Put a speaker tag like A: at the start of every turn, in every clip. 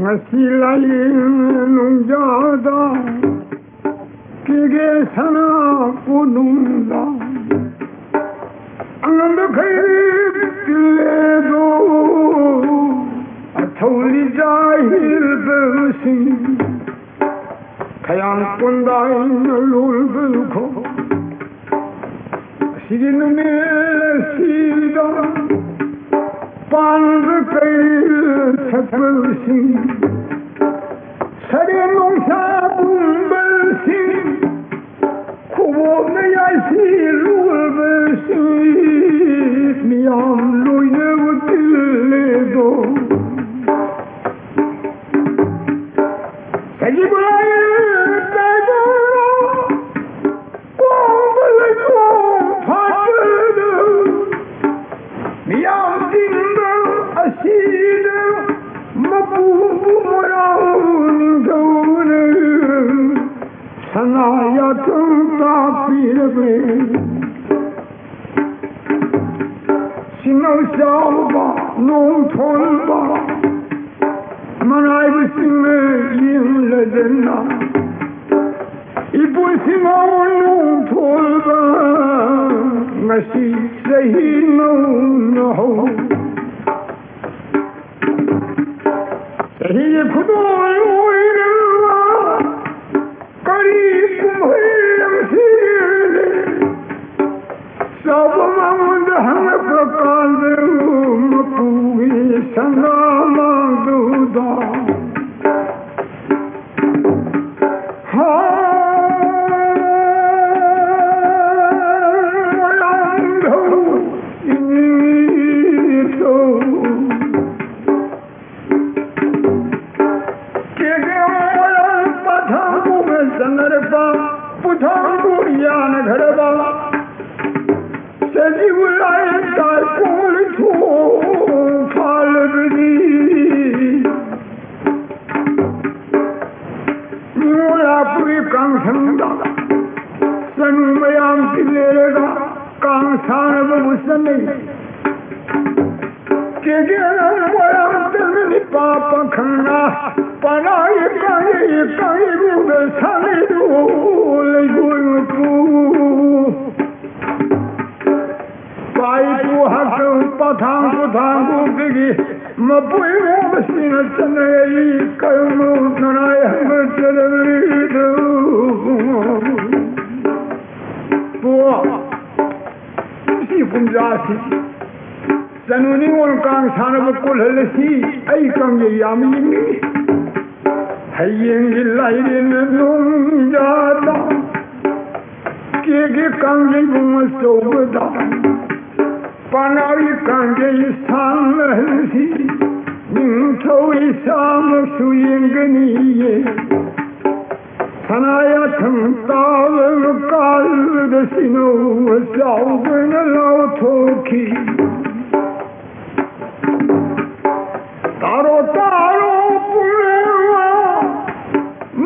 A: Ngasilayin nung jada kige sana pununda anand khair diledo atholi jahil besin khayan kundain lul belko sigin mel sida Pan khair sakbesin Sare nongsa bulbesin Kubo nayasi lulbesin Miyam loyne vutilledo Sajibulaye kaybara Kumbaledo fatledo Miyam dinda asida Mabubu moraun gaune Sanaya tanta pirbe Sinau shalba nung tolba Manay bisime yin ledena Ibu sinau nung tolba Ngasi sahi nung naho Sahiye khudoy oirwa Karib kumhayam sirle Sabamamud hang prakande Mapuhi sangama duda Sanuni wal kang sanab kul halsi ay kang yamini hayeng ilayin nung jada kege kang bum sobda panawi kang san halsi ning thoi sam suyeng niye sanaya thang taw kal dasino sao ben lao thoki Taro taro purewa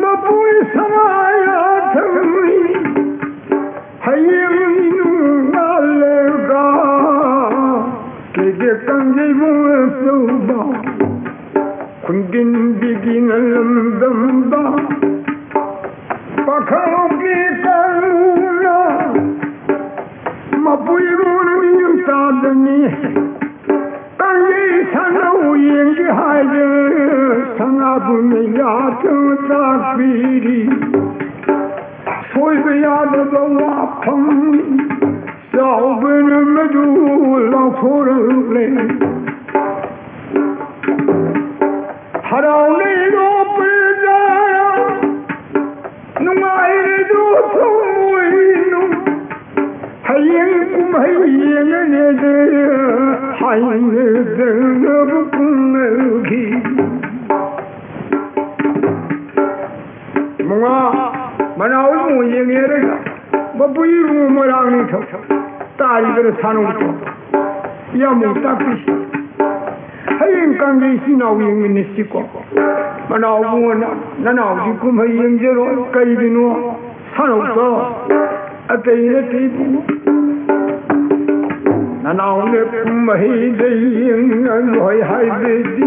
A: Mapui samaya thammi Hayeminu nalega Kege kange bunga soba Kundin bigin alamdamba Pakao ki karuna Mapui bunga miyutadani Sanau yengi haye sanabu me yato takbiri Soybe yada bawa pammi Saubene medu la korule Haraune do pejaya Nungaire do tumuinu Hayeng kum hayeng nede Hayeng denab kumelki Munga manaul mu yengerega Babuiru marang tho Tari ber sanu tho Yamu tapish Hayeng kange sinau yeng nisiko Manau buona nanau di kum hayeng jero kaidino sanu tho Atayne tipu Nanau ne kum hayeng loy haide di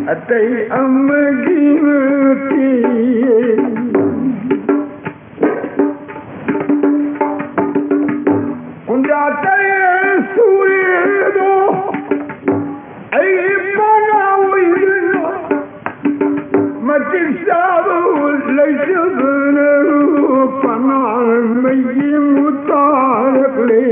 A: Atei amagimati Kundatai surido Ai mana wino Matik sabu laisabna Panan mayim utarakle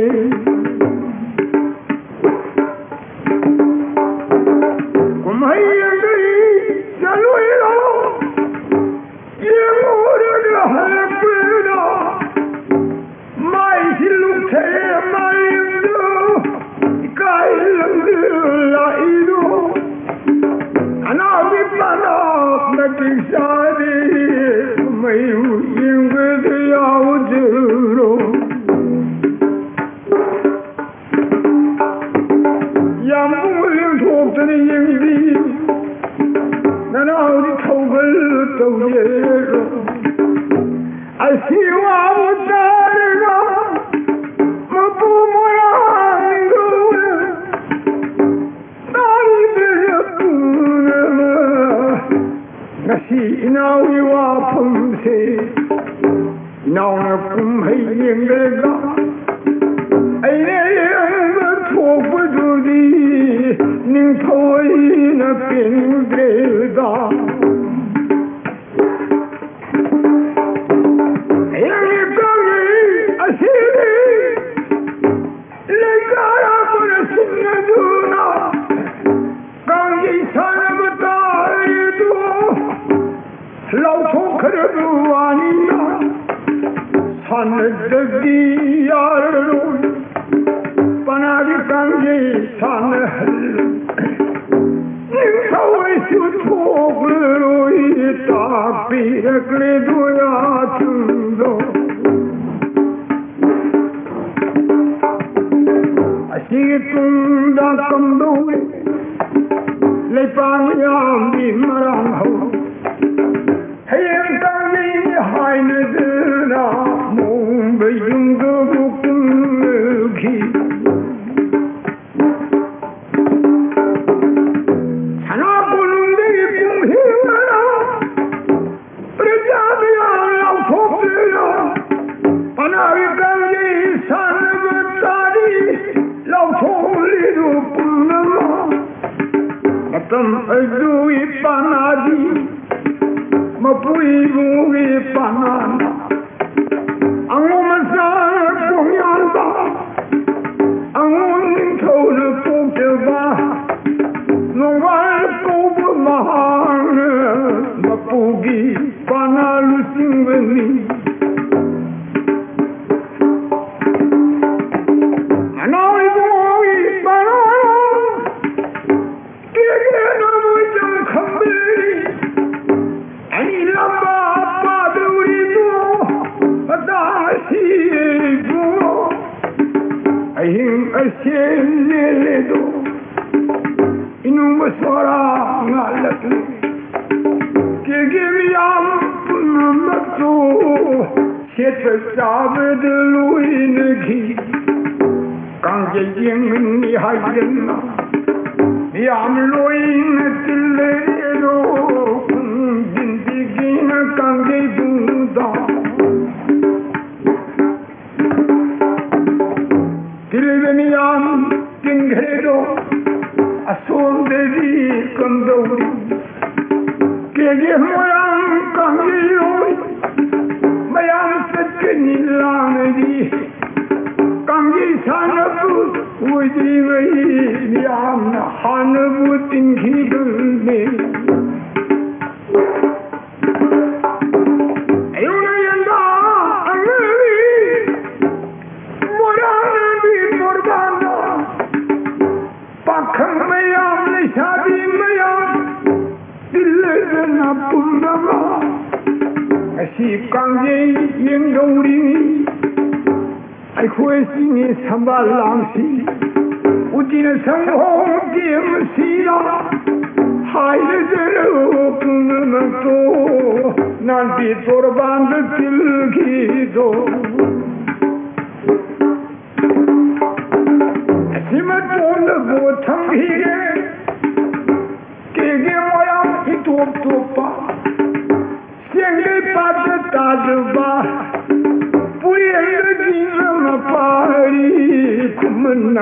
A: 那巴里苦闷呐，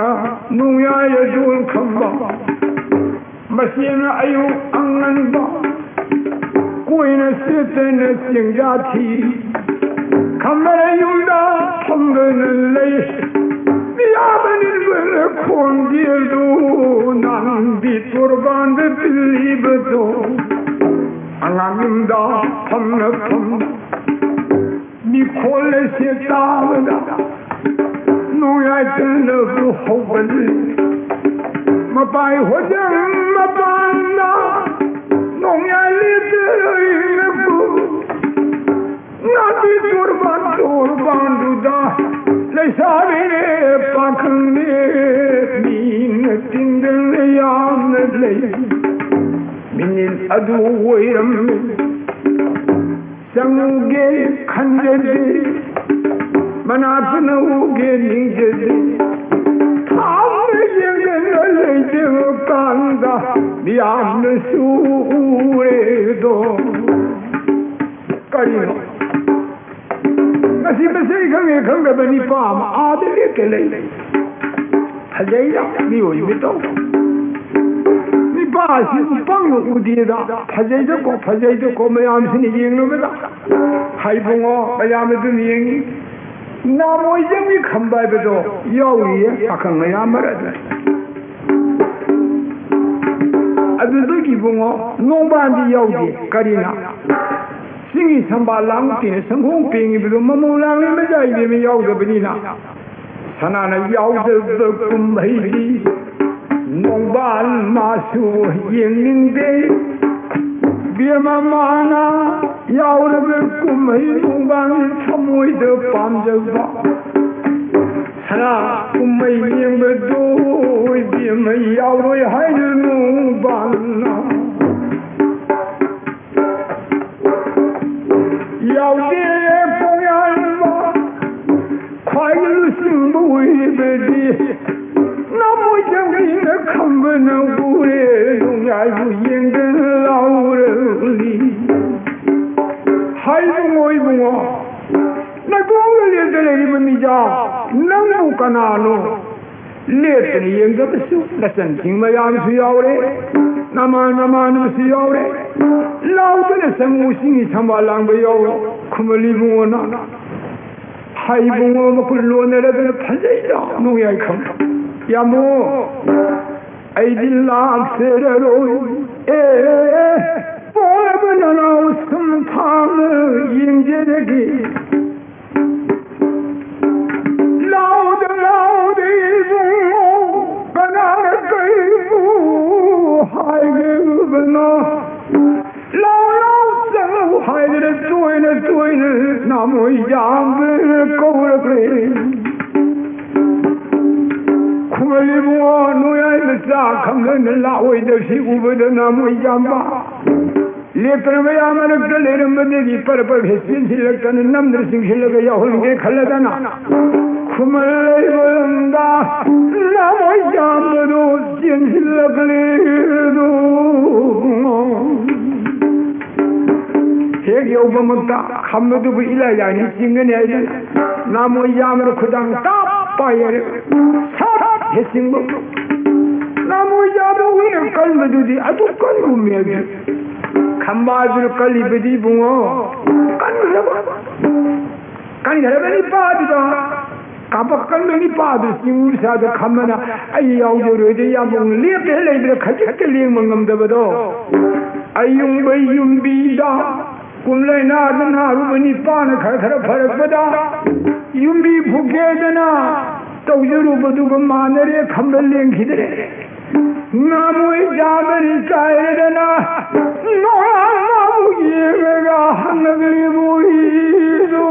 A: 农呀也就看吧，没心了哎呦安安吧，贵那是真的性价提，看不来用的碰的人累。Yamanın kondirdu nan bir turbandı bilibedu Anamda pamna pamna mi kole se tavda no ya tene bu hawali ma bai hojam ma banda no ya litere bu na bi turban da Lesavine pakne min tindel yamle min adu wayram sange khanjade manapna uge nijade thamne yengale je kanda yamne sure do karino Nasi masai khange khange bani paam aadile ke lai phajaiya mi hoy bito mi paasi pang udida phajai ko mayam sini yenglo beda hai bungo mayam du yengi na mo yemi khambai bedo yawi ye akhang mayam marada adu ki bungo nongban di yawi karina Singi samba lang tin sang hong ping bi ma mo lang ni ma jai bi mi yaw de bi na sana na yaw de kum hai di nong ban ma su yin ning de bi ma ma na yaw de kum hai nong ban cham moi de pam je ba sana kum mai yin be do bi ma yaw de hai nong ban na要的不要嘛，快乐心不会别的，那么讲的看不能不的，永远不应的老人里，还是我一个那公个列的那么你讲，能不干哪咯？列的你应该不是，那神情嘛样是要的，那么是要的。老的那生物性上把狼不要，可没离不我那，还不我们不落那个那拍在家，弄也看，要么爱的拉色的路，我们那老生他们迎接的给，老的风，把那个给不还给不那。孩子的嘴呢，那么样子够了呗。苦么里我农业的啥，看看那拉回的屁股不的那么样吧。列克么样么那个来人们的你把新起来跟那么的新起来个要混给看了的那。苦么来问的那么样子都新起来个来都。एक उपमता हम तो भी इला जाने सिंगन है नाम याम खुदांग ताप पाए सब है सिंग नाम याम हुई कल मदुदी अतु कल घूमे खंबाज कल बदी बुओ कन घर में नहीं पाद दा कापकल में नहीं पाद सिंग साद खमना आई याव जो रे या बुंग ले पे ले बे खच ले मंगम दबदो अयुं बयुं बीदा कुमले ना रूबनी पान खर फरक बदा युम्बी फुके दना तौजरू बदुग मानरे खंबल लेंखिदरे नामुई जाबरी कायरे दना नोया नामु येगा हंगली बुई दो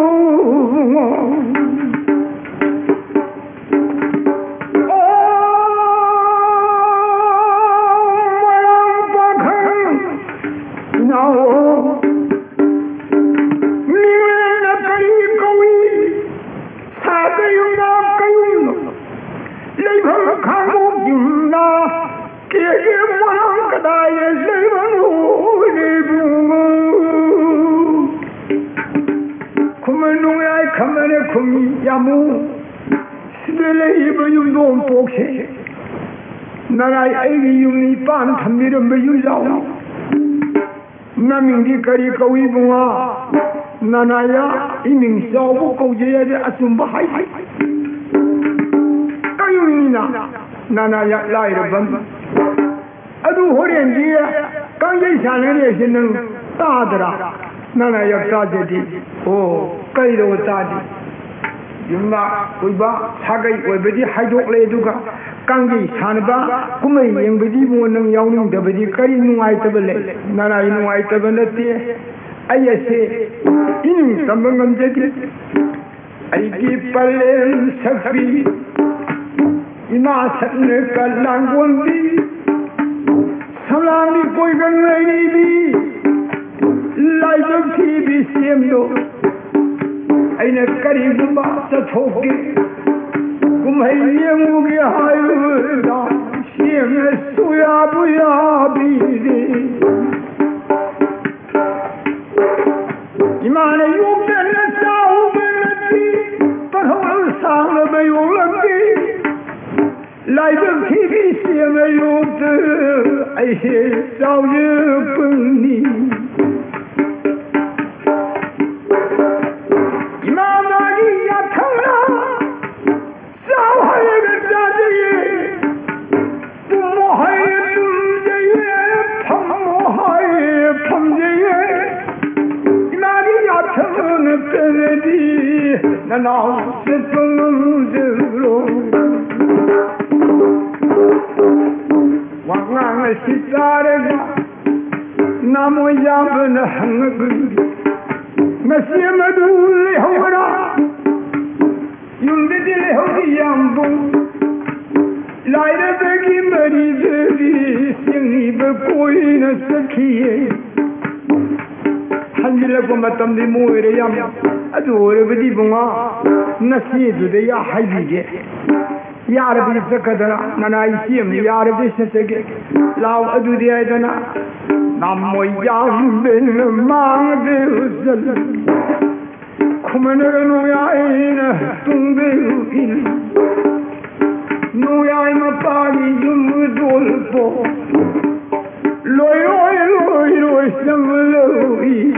A: yamu 这类一不用多剥削，那来爱个用你办他们的没有绕，那明的可以高一步啊，那呀一名小不高阶的阿孙不还，刚有你呢，那呀来了本，阿都火连接，刚一下来的是能打的啦，那要打的哦，该都打的。因为为吧，他个为不的还多来多个，刚的产吧，我们因不的不能要弄的不的，可以弄爱的不来，那弄爱的不那的，哎呀是，因怎么我这的，哎的不来设备，伊那成那个蓝光的，上来的贵个来的，来的提比先多。哎，那可以不把这偷给，我们也不给孩子打，现在输呀不呀比的，你妈的有本了少本了的，把头上了没有了的，来的皮皮鞋没有的，哎些少日本你。那老是风着路，我俺是咋的个？那么样不能很个，那什么都了了，用的了的样不，来的这个没的这的，心里不过意那是气。한질레고맞담디모에래야아주오래버디봉아나시주대야하이비게야르비스카더라나나이시엠야르비스세게라우아주대야이다나남모양벤망데우슬쿠마네가노야이나뚱베우일 노야이마빠기줌돌보 로이 생물로이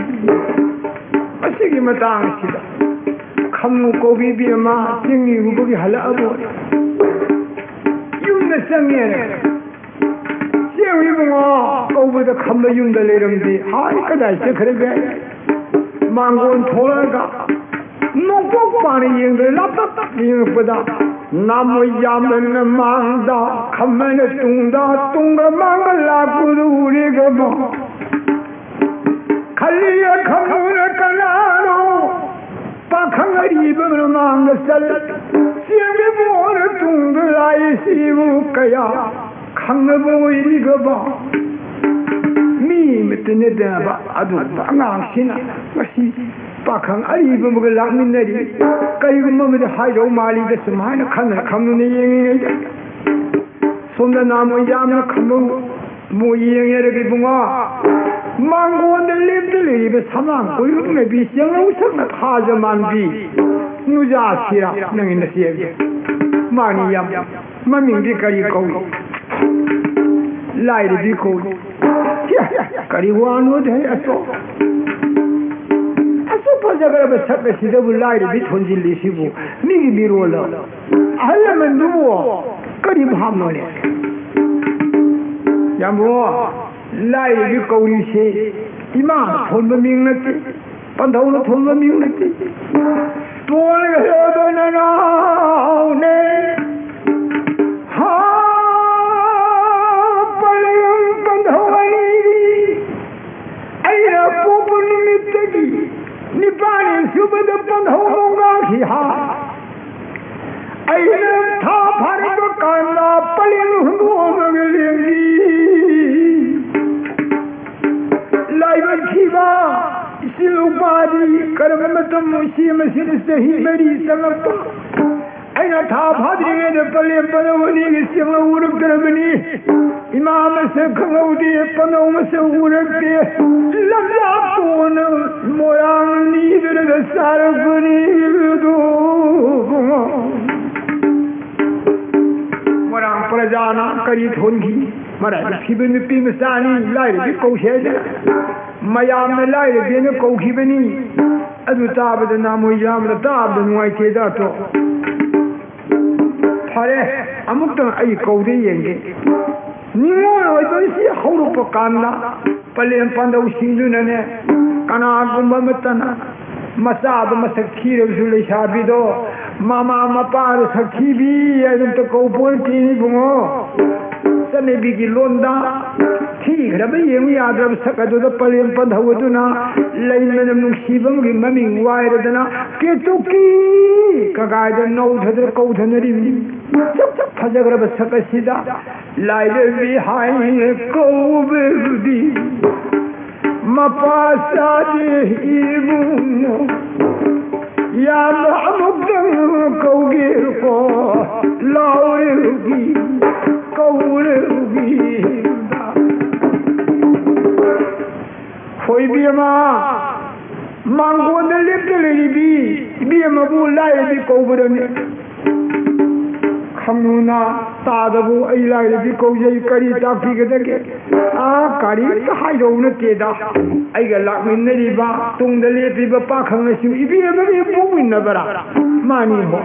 A: 아시기 마땅시다 감무 고비비마 생이 우복이 할라고 윤내 생이네 세위봉아 고보다 감무 윤달래름디 하이까다 그러게 망고는 돌아가 농곡반이 영들 납답답 영보다 나무 야면 망다 가면에 뚱가 망갈라구도 우리가 뭐 갈리야 가문에 가나로 박항을 입으면 망가살 시험에 보는 뚱글라이 시부까야 강너보 이리가 봐 미미트 내다봐 아주 방황시나 마시 박항 아리브 먹을 락민들이 까이고 몸에 하이로 말리데 스마이나 칸을 감는 이행이다 손에 나무 야면 감무 무이행이를 기붕아 망고원들 립들 입에 사망 고용에 비시행을 우선을 하자만 비 누자시라 능인의 시에게 많이 얌 마민기까지 고이 라이를 비고 까리와노 대야소 아소파자가라 sabesidə bu layri bir tonjilisi bu migi birola allaman duwo qarib hamole yambo layri bi qawli she ima thonba mingnati pandawna thonba mingnati tola yodana ne ha palayam pandawani ayya popun mitagi Nipani सुबद पंधोगा की हा ऐने था भारत कांदा पलिन हुंदुओं मगलेंगी लाइव खीवा सिलुपादी कर्मतम मुशी मसिन सही मेरी संगप ऐने था भाद्रिगे ने पले पनवनी की सिंह उड़क करबनी इमाम से खंगौदी पनों से उड़क के लम्बा तोन मोयांग नीदर सारगुनी दो Majana Kari Tonki, Mara, Kibin Pimasani, Light, Koshe, Mayam, Light, Bina Kokibini, Adutaba, the Namoyam, the Tab, the White Dato. Pare, Amutan Aikodi Yenge. Nimo, I don't see Horupakana, Palian Panda Sindunane, Kana Gumamatana. Masab Masakir Zulishabido, Mama Mapar Sakibi, and the Kopulti Bungo, Sanebigi Londa, Tea, Rabbi, we are the Sakado, the Palian Pandavuduna, Layman Mushibam, remaining wider than a Ketuki, Kagada note the coat and the evening. Pazagraba Sakasida, lie behind Kobe. Mapasadi ibuno ya mahmudam kogir ko laurugi kaurugi foi biama mango de little biama bu lai bi koburani Kamuna Tadabu Ilai Koji Kari Taki Ah Kari Haidona Teda I got luck in the river, Tung the Lady Bakam, if you ever be a boom in the Bara Mani Ho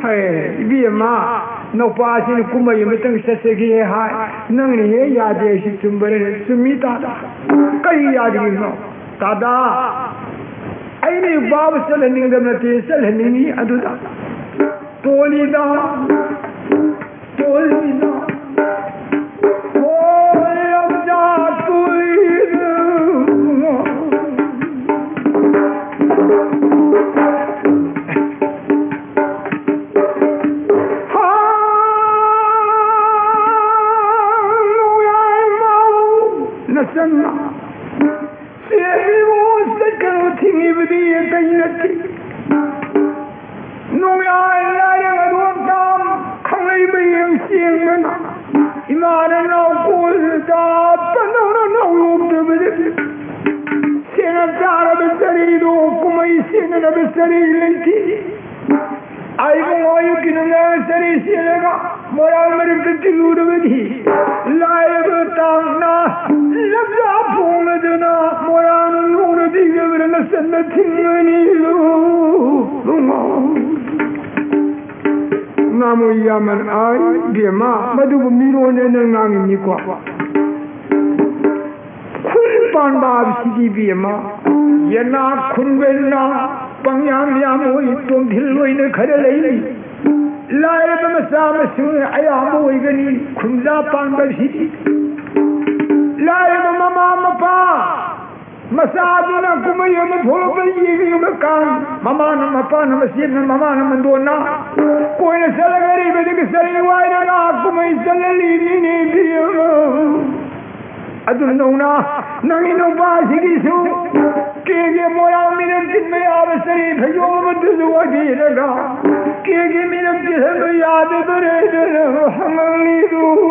A: Hey, be a ma, no passing Kuma Yamatung Sasaki High, Nani Yadi Sumber Sumita Kari Yadi no Tada I knew Bob selling them at the Seleni Aduda. Tolida, Tolida, Tolida, Tolida. Hallelujah, Nasana. See everyone that can think of the No, I don't come. Caribbean seaman. Imana no good up. No, Senatara Besarido, Kumaisin and a Besari Lenti. I don't know you can nursery Sinaga, more American to you with he. Live Tana, Labda Pumadana, Moran, Luna, the governess and the Timani. Namu Yaman I, dear Ma, Madu Miro and Nang Nikwa. Kulpan Bab Sidibima, Yana Kunvena, Pangyam Yamu, Tum Hillo in the Kadalay. Live Masama Sun, Ayamu Igani, Kunza Panga City. Live Mama Pa. Masaduna Kumayam Polopan, Mamma Mapana Masin, Mamma Mandona, Coin a salary, but the selling wine and Kumay Salali. I don't know now, Nangino Basigisu, Kigi Moya Minute in my adversary, Payoma to the Wadi, Kigi Minute in the yard of the Hamalidu.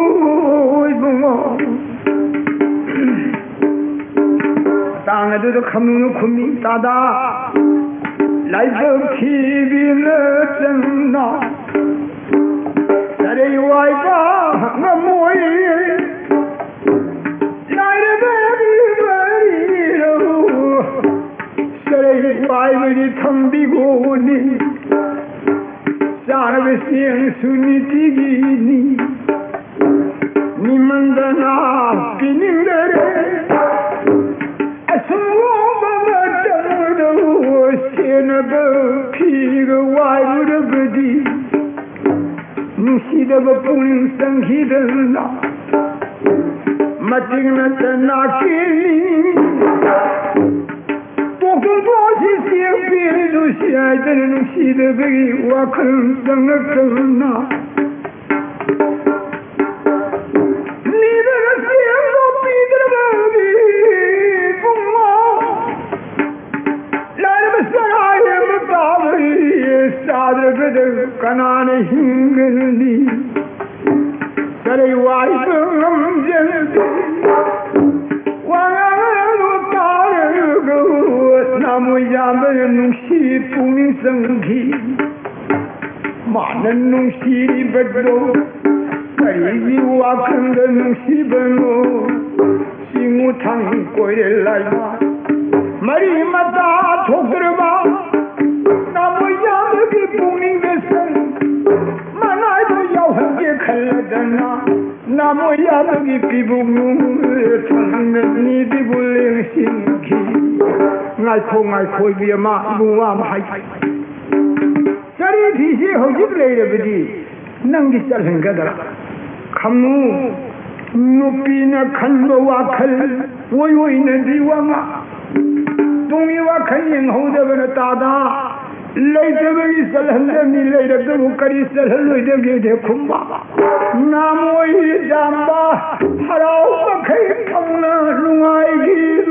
A: Tanga to the Kamunu Kumi Tada like a TV Lurchana Sari Waipa Namoy Night a very Sari Wai Tambi Goni Sarvasi Sunitigi Nimandana Pinindere Why would a body Nushida Pulling Sankidana Matigna Naki Poker Bosses here, Pierre Lucia, I didn't see the big Wakan Sangatana. Neither a fear nor Peter Sadra Kanana Hingali Sari Waipam Jelly Namu Yamba Nushi Puni Sangi Mana Nushi Bedro 里我跟着侬西奔路，西我趟过来吧，马里马达托克尔吧，那么样的给不明的生，马来都要很给看了的那，那么样的给比不明，唱的你的不灵心气，爱可别嘛，不啊买。这里提些好几个来的不的，能给小人个的了。看努比那看不哇看，我为那地方啊，东一哇看以后的那大大，来这个一小人的你来的跟我跟你小人来的给的空吧，那么一张吧，他让我开通了另外一路。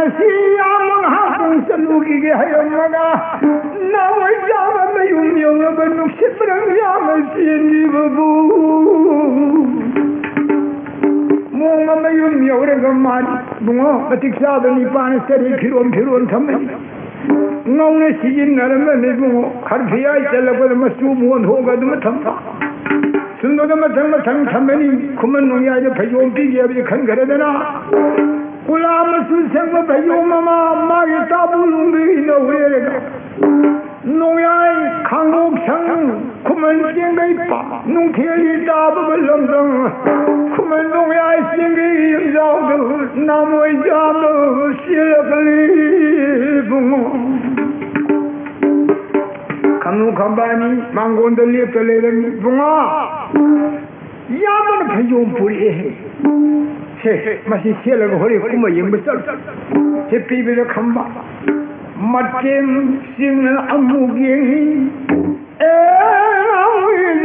A: 西呀门哈东是路给还有么个？那我家们没有命了，不能吃不能家们心里不。我没有命了个嘛的，我这下子你把那身体疲劳他们。我那西人那们那种看皮啊，现在我他妈手摸头个他妈疼法，甚至他妈他们的，他们农业就培养毕业就看个的啦。我那么是什么朋友妈也大不容易的回来个，农业看我强，他们先给把农田里大不冷等，他们农业先给营造的，那么家都写了个礼服，看我看把你忙过的列的来了你不啊，呀么的朋友不哩。切，马是写了个好的，我们用不着。这比比的看吧，马天新人阿木根，我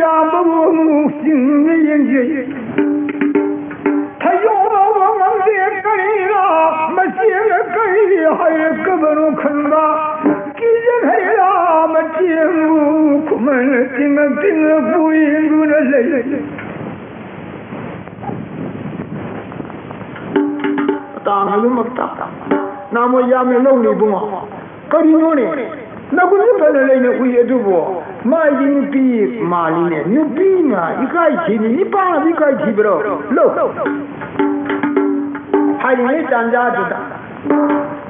A: 家不木新的人家，他有我这个里啦，马写了个还有个不能看吧，记着他啦，马节目我们听了不应该来。当然么大，那么也没弄的不嘛？可你说呢？那个日本人呢，会也做不？买进比马里呢，你比呢？一块钱你把了一块钱不咯？漏，还有你涨价的，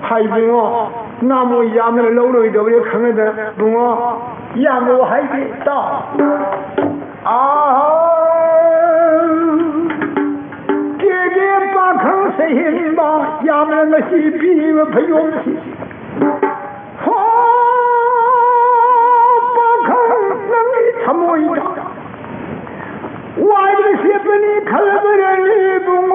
A: 还不我？那么也没漏了一点，我就看着不我，也没还得到啊。谁人吧？衙门那些比我朋友些，好，把看能力怎么一打？外面些不你看了不了你不我，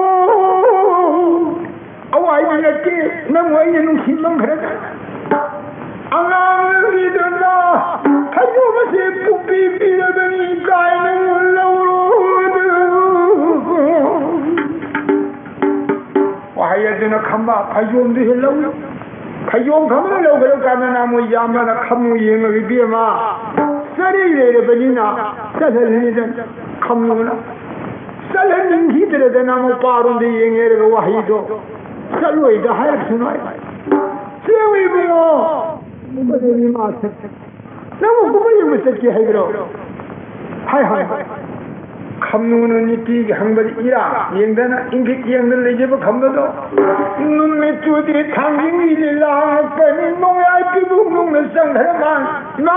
A: 外面的爹那外面弄新门看的，你的那他有那些不比的的你该能漏了的。还有这那看吧，还用这些楼，还用他们的楼，可干的那么样嘛？那看不赢了个别嘛？这里来的不你那，这才是真看不了。这里人气的在那么巴东的营业这个话一说，这里的还是来，这为什么？我不是你妈吃，那我不会有这些还个，还。감노는 이 비기 한번 이라 영대나 인기 영들 이제 뭐 감도도 눈에 두디 당긴 일이라 빼니 농야 비부 농는 상대만 나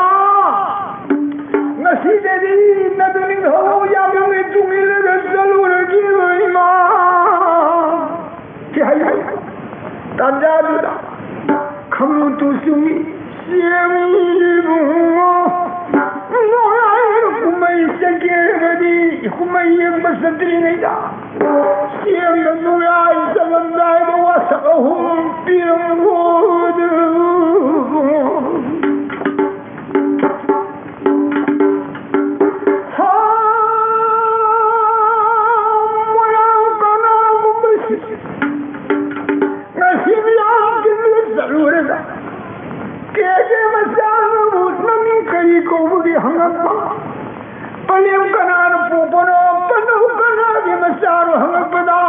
A: 시대디 나도는 호 야명의 중일을 살로를 기르이마 기하야 단자주다 감노 두승이 시엠이 부모 kuma yin masantri ne da siyan da nuna isa wanda ya wasa ahun biyan hudu ha wala kana gumbashi na siya kin zarura da ke masanu na min kai ko bugi hangapa पलियम कनार पोपनो पनो कना के मसारो हम पदा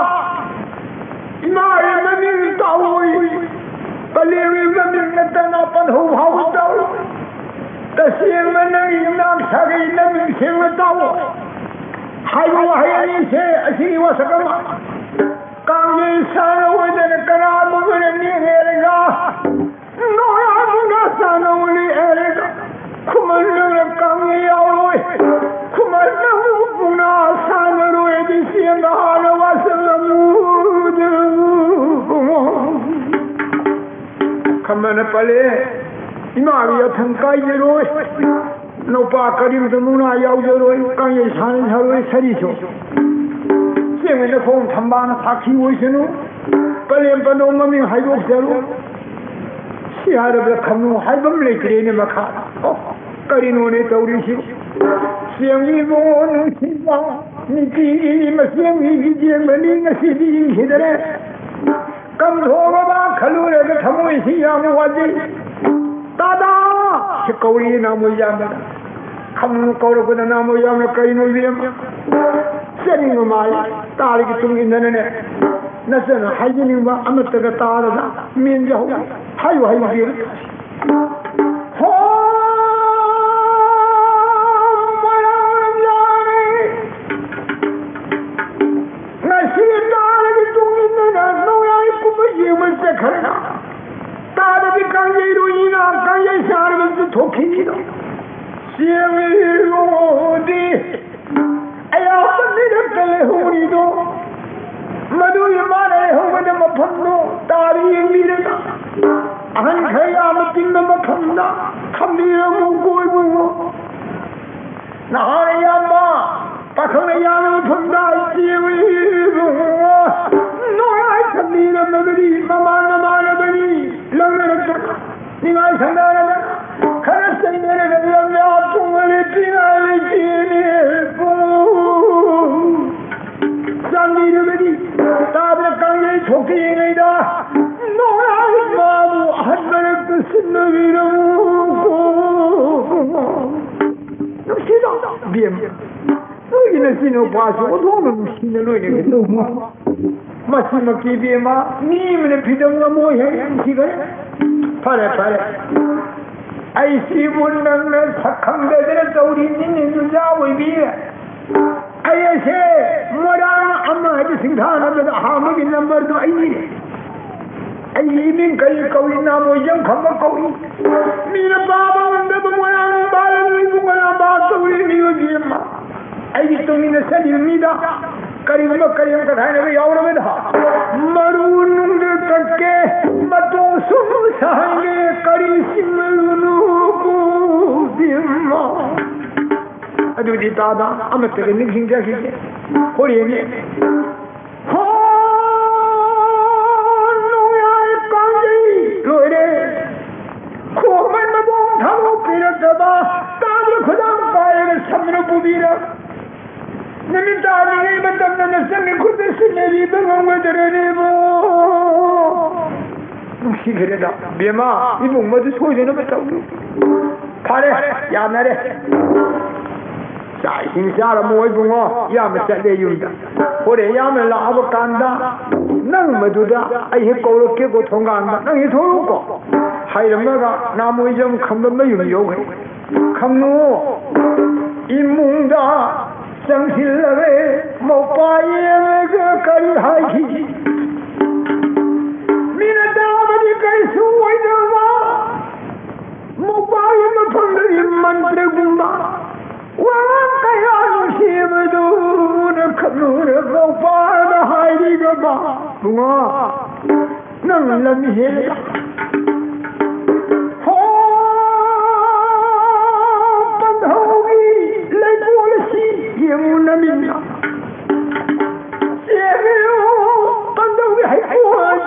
A: 头跑不到了，这新闻能应当下给人民新闻到我，还有一些，而且我是干嘛？刚进山了，我在那干啥？我在那你那个，我要不那山了，我的那个，可么那个刚进要了，可么那不那山了，我的心个哈了，我是个母的，可么那不嘞？你妈咪要腾开的喽，那把个里头木那要着喽，刚进山了，他喽，谁的球？因为那空他妈那他气危险喽，不连不弄我们还有些喽，下的不看我还不没给你们看，哦，这里弄的都是些，相依我能听到，你弟弟你们相依的见面你个是的引起的嘞，刚说我把看路那个他们微信上我的，大大是狗里那么样的，看我狗了不能那么样的给你们吗？这里我妈呀，打了个中间的呢，那是呢，还是你妈俺们这个打的呢，面子好，还有别的。哦，我让人家呢，那些打了个中间的呢，农药也不会因为这可能，打的比刚才都一样，刚才下的是脱皮的，幸运我的。哎呀，你这来红里头，没都一马来红，我怎么碰到大的硬币的？俺看呀，我真他妈碰到，看你了我过一过，哪里呀嘛？把看了呀，我碰到机会我，我爱看你了那个的，妈妈那个的，冷了个，你爱看到那个？看到身边那个人家中国的平安的纪念碑。上帝的问大不了刚才出给人的，弄来马路还把那个什么为了我，那学长别嘛，我现在心里话说，我多么心里累的都嘛，嘛什么给别嘛，你们的皮头我摸一下，几个人，怕嘞，哎，媳妇能他看在这走的，你就家未必。哎呀，些我让俺们的心态那个哈姆的那么多哎你，哎移民可以高一那么样看不高一，你的爸爸们那不我让爸了，你不我让爸走的你有钱吗？哎，你懂你的身体你的，可以我个台那个要了没得哈，马路弄的这个，马东松山的可以新马路不行吗？啊，对不起，大大，俺们这个年轻家去，可怜你。好，农业刚进来的，可我们那帮他们给了这把，大的可当把那个什么都不比了。你们大的你们怎么能生命可在世界里边我这里不？稀奇的，别嘛，你不我这错的那么糟，怕的，呀那的。下心下了摸一摸我，要么在那用的，或者要么拉不干的，那么多的，哎呀，搞了结果同干的，那一头如果，还有那个，那么一种根本没有的，看我一梦的，想起来没把爷那个该害去，你那大把的该是为的吗？没把爷们碰到你们这个嘛。我该让媳妇都那可能那个发的海里个吧，我能冷些了。好，本头的来过了西，也无那命啊。谢了，本头的还过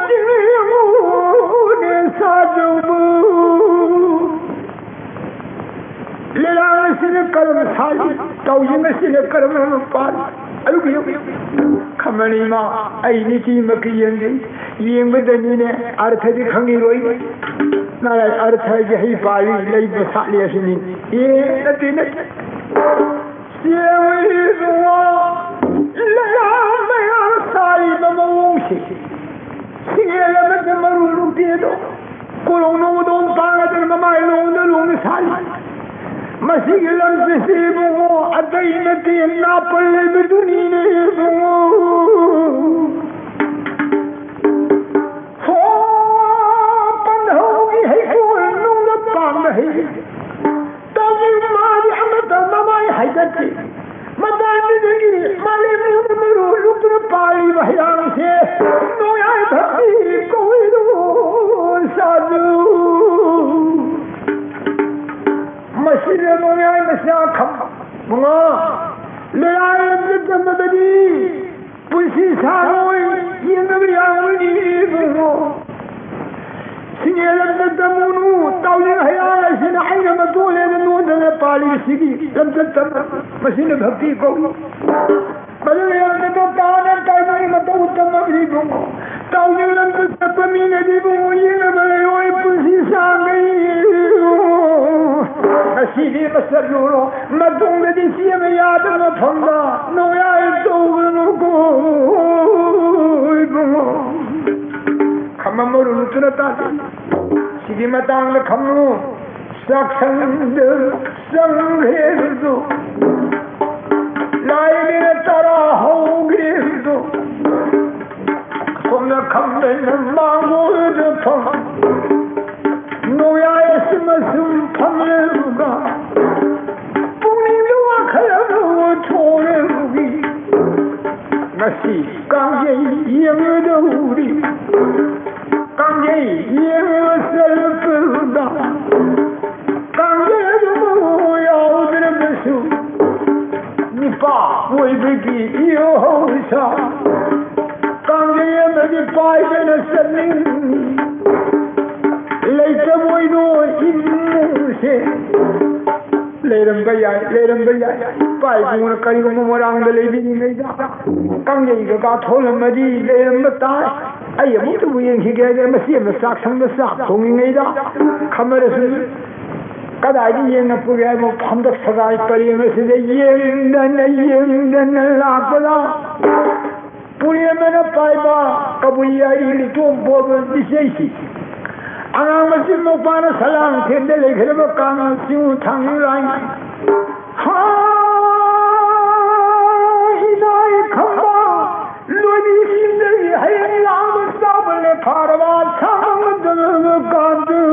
A: 进了那啥就不。来让现在搞那么差，到现在现在搞那么办？哎呦不用，看嘛你嘛，哎你怎么给人的？因为的你呢，儿子的坑里落一，那来儿子的黑巴里来不杀烈士你，耶那对那，因为我来让杀一那么东西，现在那么路别的，古龙那么多把那个。mamaay loong sali masih lam sesibu atai nati na palle biduni ne ho pandhogi hai ko nung na pam hai tawi mari amata mamaay hai gati madani degi mali muru lukra pali bahyang se noya bhakti koi do sadhu masjid noya masya kham bunga le ay madadi pusi saroi yengri awni bungo sinyelam damunu tawli hayala sin hayna matule no dana pali sigi lam tam masjid bhakti ko badal yam to kana kai mato uttam bhi bungo tawli lam tapami nadi bungo yenga bale oi pusi sangai asili masalluro madung di siyam yaad ma phanda no ya to no ko bungo khamamuru lutunata sigi matang le khamu saksang sanghedu laile tara hogredu komna khamben mango de pham no ya esmasum phameruga puni lo khalaru chorerugi nasi kangye yemeduri kangye yemeselpuda kangye du yaudre besu nipa woibeki yosa kangye yemedi paidena sanin leita moino immuse leram bayai pai gun kari gun morang de lebi ni nei da kangye ga tholam madi leram ta ai mu tu yin hi ga ma si ma sak sang da sak thong nei da khamar su kada ji yin na pu ga mo pham da sagai pari me se yin dan la pala puri me na pai ba kabu ya li tu bo di sei Anang masih mau panas salang tiada lagi lepas kangen siu tangi lain. Ha, hidai khamba, lodi sindagi hai lang sable kharwat sang dal kandu.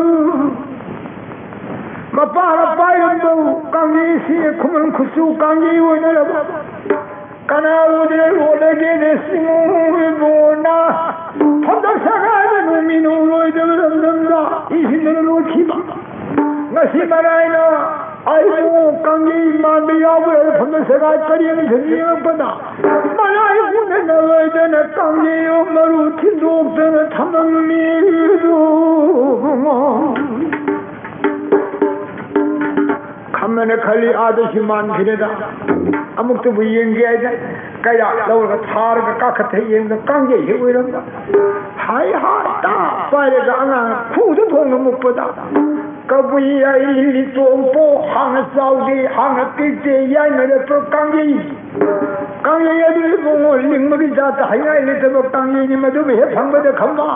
A: Mapara payam do kangi si kuman kusu kangi wena laba. Kana udre role ke desimu bona. Handa sagada no minu loi de ramda isindra lo khiba ngasi maraina aibu kangi mandi yabu handa sagada kariyan thaniya pada malai hunna loi de na kangi yo maru thindok de na thamang mi do khamne khali adashi man khireda amuk to buyen ge aja kaya lawr ka thar ka kakhat yen da kange he oiram hai ha ta pare ga ana khu de thong mu pada kabui ai li to po hang saudi hang ti te yai me to kange ya di bo ling ma bi ja ta hai ai le to kange ni ma do be phang ba de khamba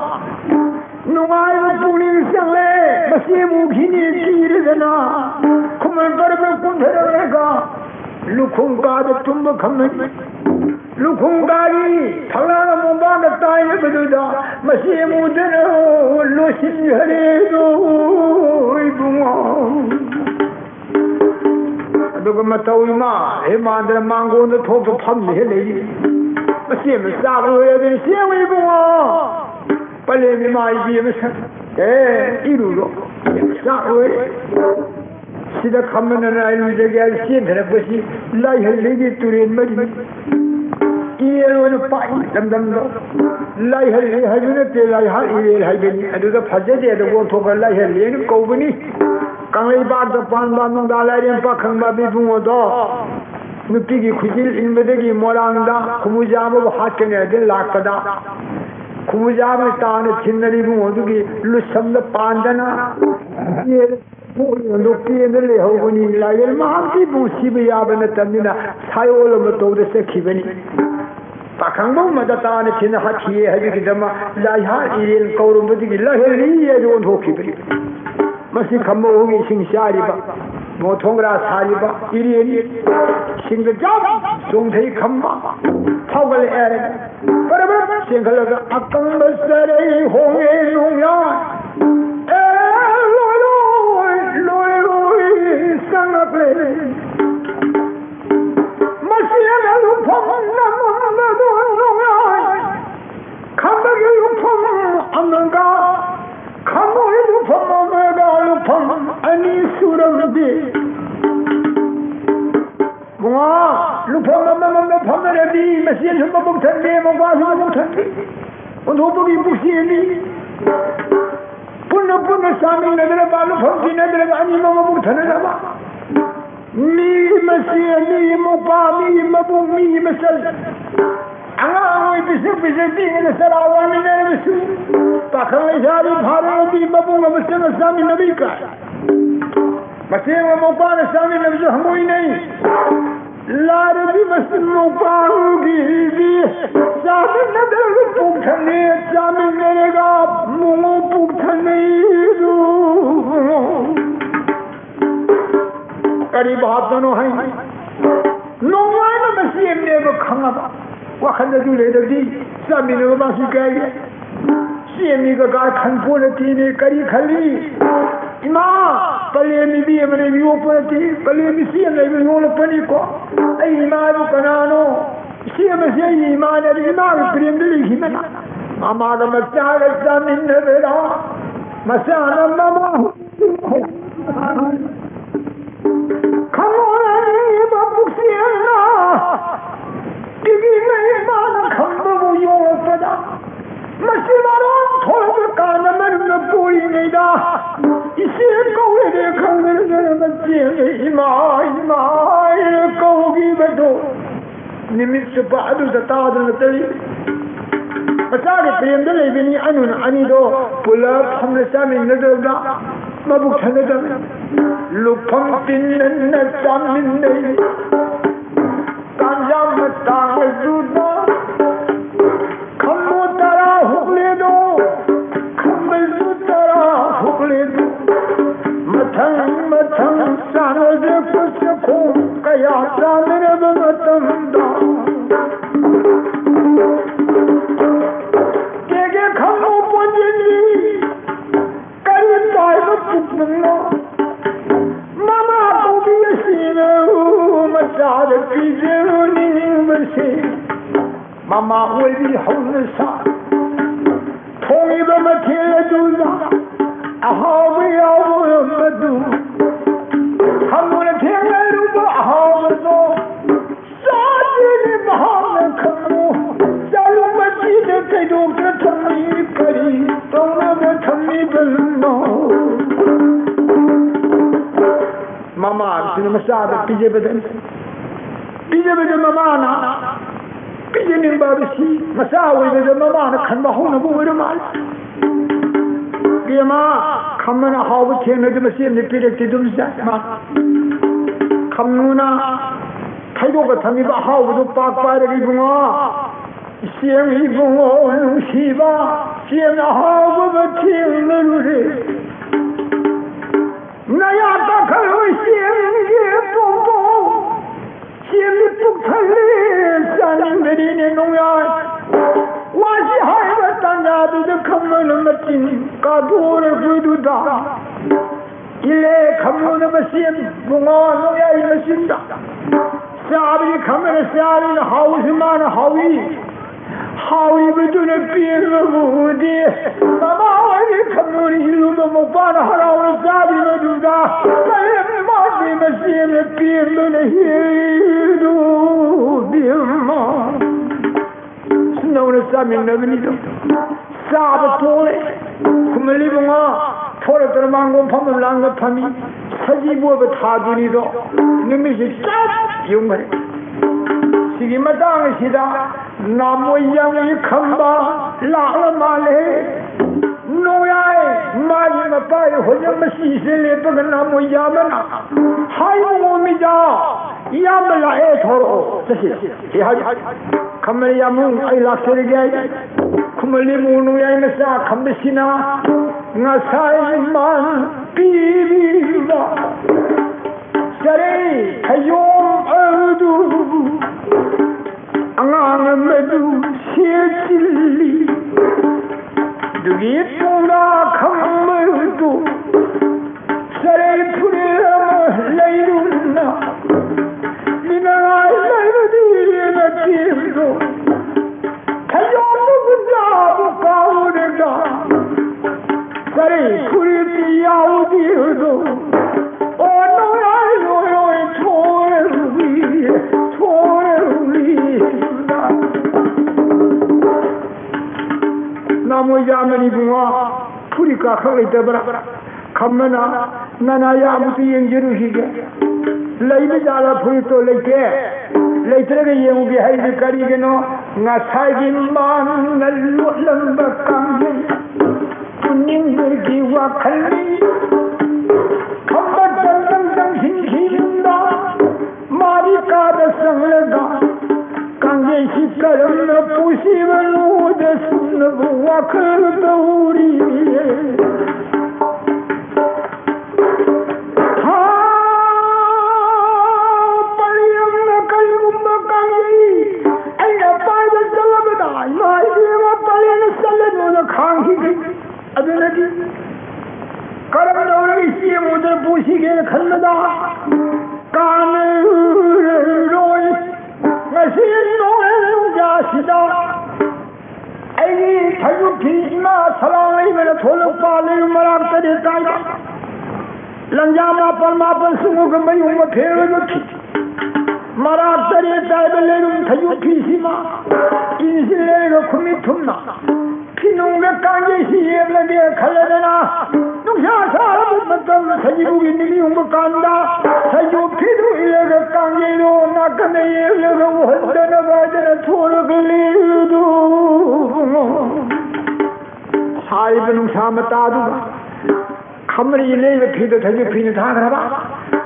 A: nungai bu puling sang le masi mu khini ti re na khumal par me kun thara ga lukhung ka de tum khamne lukhung ka gi thala mo ba na tai ne bu da masi mu de lo sin hare do ibungo aduga matau ma he mandra mango de thok pham ne le masi me sa ro ye de se wi bungo pale mi mai bi me sa iru ro sa ro sida khamna na ilu de ga sin thara pasi lai hali gi turin mari iyelo no pai dam do lai hali hajuna te lai ha iyel hajeni adu da phajade da wo thok lai hali ni ko bani kangai ba da pan ba nong da lai ren pa khang ba bi bu do nupi gi khujil in me de gi morang da khumuja ba hat ke ne de lak pada khumuja ba ta ne chinnari bu du gi lu sam da pandana ye Loki and the Lehovani, like a monkey, Busibia, and the Tamina, Sayola, the Sekibani. Pakango, Madatan, Haki, Hadikama, Laha, Korum, Lahiri, I don't hope it. masih kamu ngi sing syari ba mo thongra sari ba iri ni sing ga jam song thai khamma phawgal ere barabar sing ga ga akang basare honge nung ya loi sang apre masih ala lu phang nam na do nung ya khamba ge lu phang amanga khamo lu phang ma ga lu phang ani suram de bunga lu phang ma phang re di masih lu bok than de mo wa lu bok than de on ho bu gi bu si ni punna sami nadra ba lu phang ki nadra ani mo bok than na ba ni masih ni mo pa mi ma bu mi masal angawai bisik di ne sarawani ne bisu pakhai jari bharati babu masna sami nabi ka masih mo pa sami nabi jo hamoi nahi lar bi masn mo pa gi di sami nabi pukhane sami mere ga mo pukhane ru kari baat dono hai nongwai na masih ne ko khanga wakhanda ju le de sami ne ba si kai si mi ga gar khan po ne ti ne kari khali ima pale mi bi amre mi o pa ti pale mi si ne mi o le pani ko ai ima ru kanano si me si ima ne ima ru prem de li himana mama ga macha ga sami ne be ra masana mama khamona ni ba puksiana digi nahi mana khamba wo yo pada masivaro thol ka namar na puri nahi da ise kowe de khamne ne bachye ima kogi bedo nimis baadu zatad na tali masare prem de lebini ani do pula hamne sami nado da mabuk thane da lupam tin na samin nei kanjam tang juda khammo tara hukle do khambe tara hukle do mathang sanoj pusko kaya samre bamatam da ke khammo ponjini kari tai putno mama ko bi sine masad ki jeruni basi mama will be whole sa thongi ba mathile du na ahaw ya madu hamon thenge ru ba ahaw do sajini baham khamu chalu machi de kai do thami kari tona ba thami balno mama sine masad pije badan mama na pije ning ba si masawi de mama na khan ba ho na bu de mal ge ma khamna ha bu the ne de masi ne pire ti dum sa ma khamnu na thai do ga thami ba ha bu pa pa de gi bunga siem hi bunga nu si ba siem na ha bu ba thi ne ru re na ya ta khalo siem ye bu bu siem ni pu khali san meri ne nong ya wa si hai ba tan ya du de khamno na tin ka du re gu du da ile khamno na siem bunga no ya i masin da sabi khamre sari na haus man hawi bedu ne pir bu de mama ni khamno ni lu mo pa na hara wa sabi no du da ma ni masin ne pir ne hi du bi ma snow na sami na ni do sab tole kumeli bunga thora tarmango pham lang phami saji bo ba tha du ni do nimi si sab yung mai sigi matang sida namo yang khamba la ma le no yai ma ni ma pai ho ya ma si se le pa namo ya ma na hai mo mi ja yamla e thoro tasi ya kamari yamun ai laksere gay kumali munu yai masa kambisina ngasai man pibiba sare hayom adu angang medu sietili dugi tuna khamdu sare purama layruna lina layrudi natido hayom bujabu kaudega sare puriti yaudido ono ayo Namo Yamani Bunga, Purika Halitebra, Kamana, Nana Yamuti and Jerusalem. Lady Jala Purito Lake, later you behind the Carigano, Nasagin Man, Lambakang, Kunimbergi Wakali, Kambatam Hinda, Marika the Sanglega. Kange shikaram pusivalu desun wakar dauri ha paliyam kalum kange ayna paida salabda mai deva paliyam salanu khangi adunaki karam dauri si mudar pusi ge khalda kan roi Machine no Yashida. Any Tayukima, Salami, and a Tolo Pali, Maraka de Taiga Lanjama Palmapan Sumukamayuma Peruki Maraka de Taibalum Tayukisima, Insilego Kumituna, Pinunga Kangi, Evladia Kaladana, Nusha, Sayu in the Umukanda, Sayu Pidu, Ilega Kangino, Nakane, Ilega, Toragalidu Saiban Samatadu, Kamari Lega Peter Tayu Pinatagaba,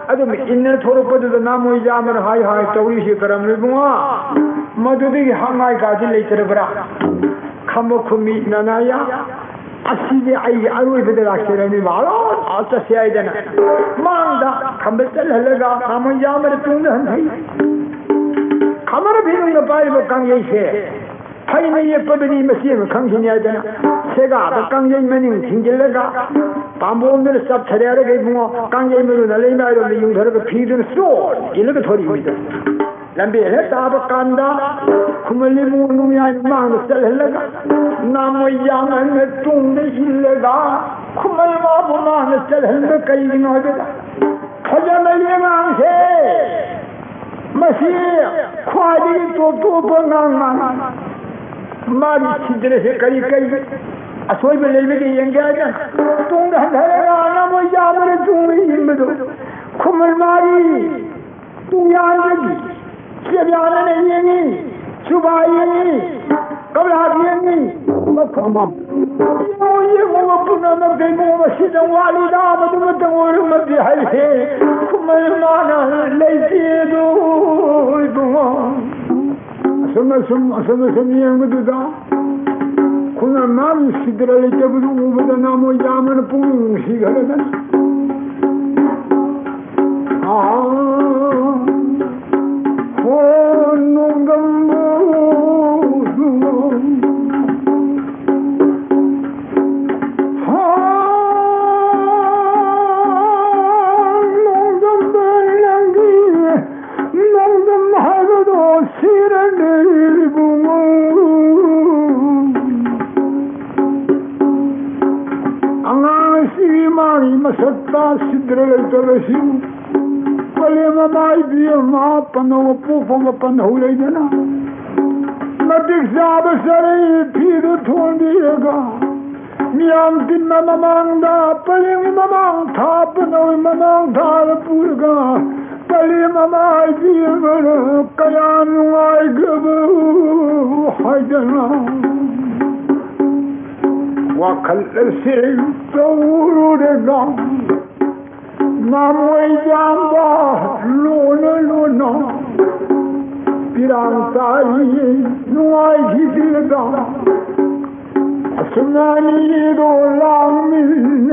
A: Adam inner Toropo to the Namo Yaman High Torishi Karamua, Madudi Hangai Gazi later Bra, Kamokumi Nanaya. Asidi ay aru ibede lakshera ni malo alta siaidena manda kambesel halaga namu yamar tunda hanai kamara bhinunga pai lo kangyai se haine ye pabini masim khanghin yaidena sega ba kangyai mening thingjilaga pambomder sab tharya ge bungo kangyai meru nalai mai ro yung thar ga phidun so ilaga thori mida lambe he tab kanda kumali munu ya mang sel halaga Namo Yaman Tung the Hillaga, Kumalma Buna, tell him the Kayin of it. Kajamayan say, Masir, Quadi to Bonanga, Mari Sidre Karikai, a soy believing in Gagan, Tung the Halaga, Namo Yaman Tung in Middle, Kumalmari, Tungyani, Sibiana Yeni, Subayani. Kablani, Makamam. You open up the more sit and wally down with the word of the high Kumalana, lazy some young with the Kunaman, Sidra, with the Namo Yaman Pung, she got Pano from a panholena. Matic Zabasari, Peter Tondiaga. Miam din Mamanda, Palim Mamang, Tapano, Mamang, Tarapurga, Palim Mamai, Kayan, I Gabu, Haidana. Wakal Sing, the Urudega. 나무의장과 로너 비랑사리 누아이 기질다 승안이도 랑밀네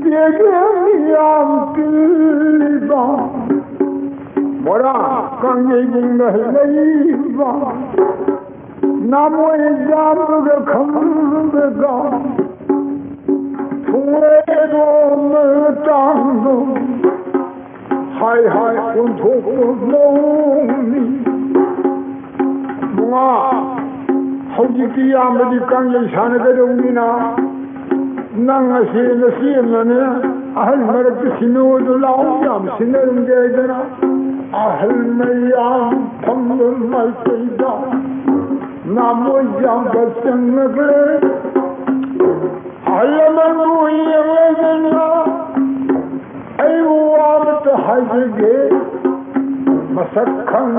A: 예경이양 들리다 뭐라 강예궁나 헬레이바 나무의 잠부가 컴베가 통에도 무땅도 하이하이 온토고 노미 뭉아 hauji amadi kange shane da umina nan ashe na siyamane ahal marat sinu do laum yam sinarum geedana ahal mayam thamdum maltida namo yam basangale alaman yamana aywamat hajge masakhan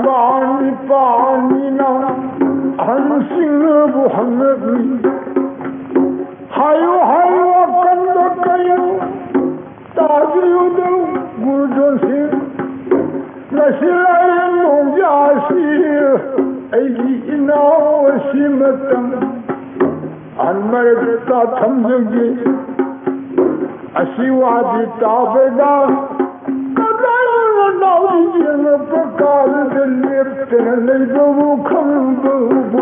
A: panina 한싱을 부한내비 하요 간다까요 따지요도 굴전시 나실라의 농자시 애기 이나오 심었던 안말했다 탐정기 아시와디 따베다 나오지는 박가를 lep테는 내도부 컴부부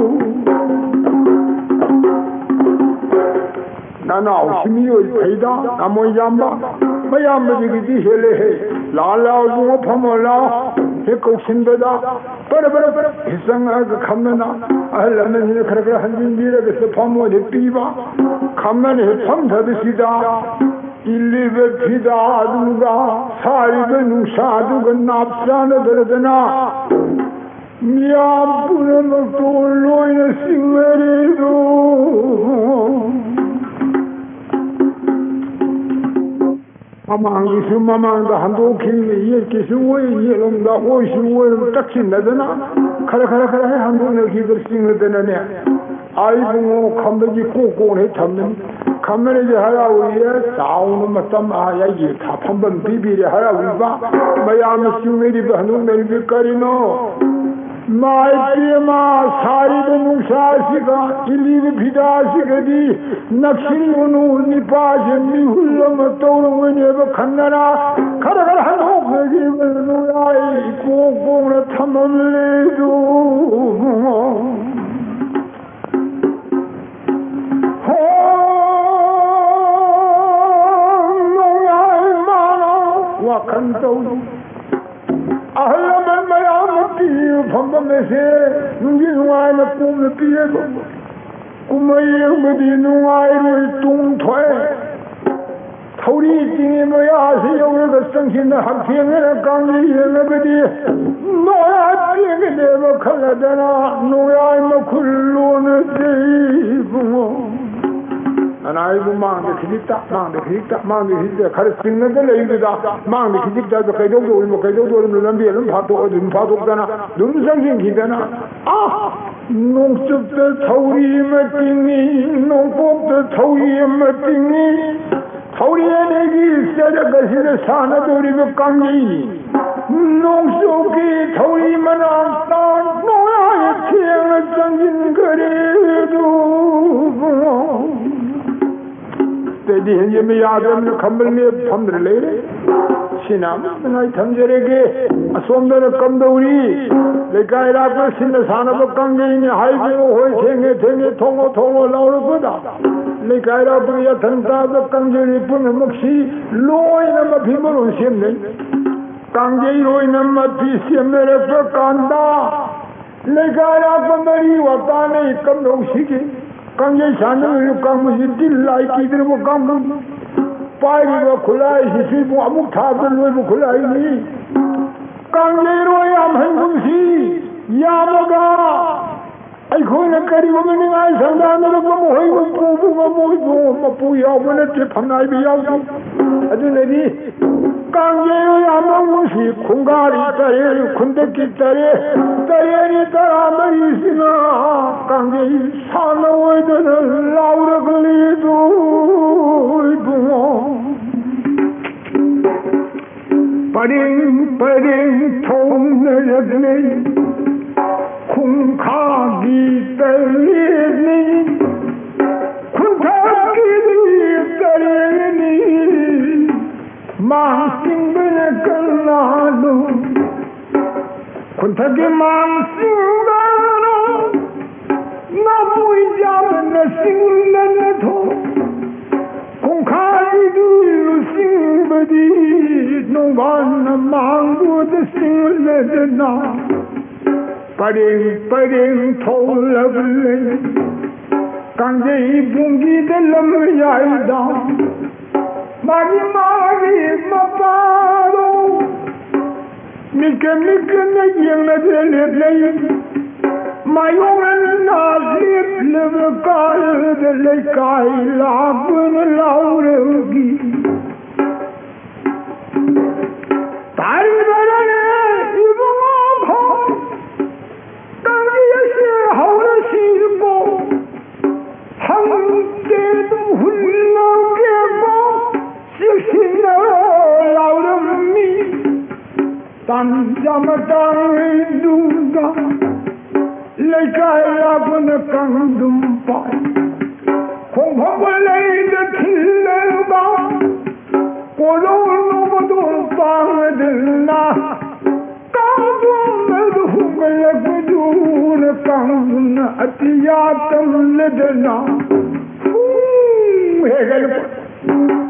A: 나나 오시미요 페이다 나모 ям바 마야메디기 헬레헤 라라우고 파몰라 헤코신베다 버버버 이상아 그 감나나 알라면 그렇게 한진비라서 파모데 삐바 감나네 팜다비시다 일리베 피다두가 사리베 누사두가 납사나 베르드나 미야부는 돌로이네 싱메리도 마망기수 마망다 한도 길이 예기수 왜 예롱다 오시 왜 딱신나더나 카라카라카라 한도 너기들 싱르더네 아이고 감독이 꼬꼬네 잡는 카메라에 하라우에 싸우는 맞담 아야기 다 한번 비비리 하라우가 마야미 싱메리 한도 멜비까리노 마이피마 사리도 뭉사시가 일리비 비다시가디 낚시노노 니파시 미훌러마 떠오르면에버 칸나라 가라가라 한호 거기를 노야이 꼬꼬나 탐험레도 노야이 마나 와칸도 아흘라만 마야마 피유 밤밤에세 눈기 누아이나 꿈을 피해도 꿈의 영무디 누아이를 뚱퇴 타우리 띵이 뭐야 아세요 그 성신의 학생을 강의 영무디 노야 띵이 내버 칼라다나 노야 이모 굴로는 세이붕어 아이고 망데 기집다 가르 찍는 데 레이드다 망데 기집다도 개도도 올모 개도도 올모 남비는 파도잖아 눈상신 기잖아 아 농습들 타우리 멋띵이 농법들 타우리 멋띵이 타우리에 내기 세자가시를 사나도리고 깡기 농속이 타우리만 안다 노야의 태양을 던진 그래도 तेरी हैं ये मैं याद है मैंने खम्बल में फंदर ले रहे सिनाम मैं थमजरे के असोमदर कमदौरी लेकर रात में सिंध साना पर कंगे इन्हें हाई पे वो होए थेंगे थोंगो लाउड पड़ा लेकर रात में यह थंता तो कंगेरी पुन मक्षी लोई न मफी मरो सिम ने कंगे लोई न मफी सिम मेरे पर कांदा लेकर रात में मेरी वताने कमदौरी की कंगे शाने कामुसी दिल लाई किधर वो काम पाई वो खुलाई हिसी वो अमुक थापल वो खुलाई नहीं कंगे रोए हम हंगुसी यामगा आई खोने करी वो मैंने आई संदान रो वो मोही वो पुया वो ने टे फनाई भी आओ अदु नदी कंगे रोए हम हंगुसी खुंगारी तरे खुंदकी तरेनी तरा मरीसिना कंगे 사나워에는 라우라 글리도 이쁘모 빠링 빠링 통내렸네 쿵카기 떨리니 쿵카기 떨리니 망싱근에 끝나도 쿵카기 망싱가노 나무이자면 싱근에도 쿵카이도 싱버디 노만 망고도 싱을레드나 빠링 빠링 토울러블레 강제이 붕기들러무야이다 마지막이 마파로 미끄 내기영나들레 마용은 나슬레 가르들레 가일라분 라우르기 다리바라네 이봉아파 땅기에서 하울시고 한때도 훌렁개고 시시나 라우르미 딴자마땅 누가 레카라분 강둠파 공포벌레이드 킬레가 꼬로노모도 빵들나 강둠에도 후걸레구두르 강둠나 아티야tâm 레드나 해결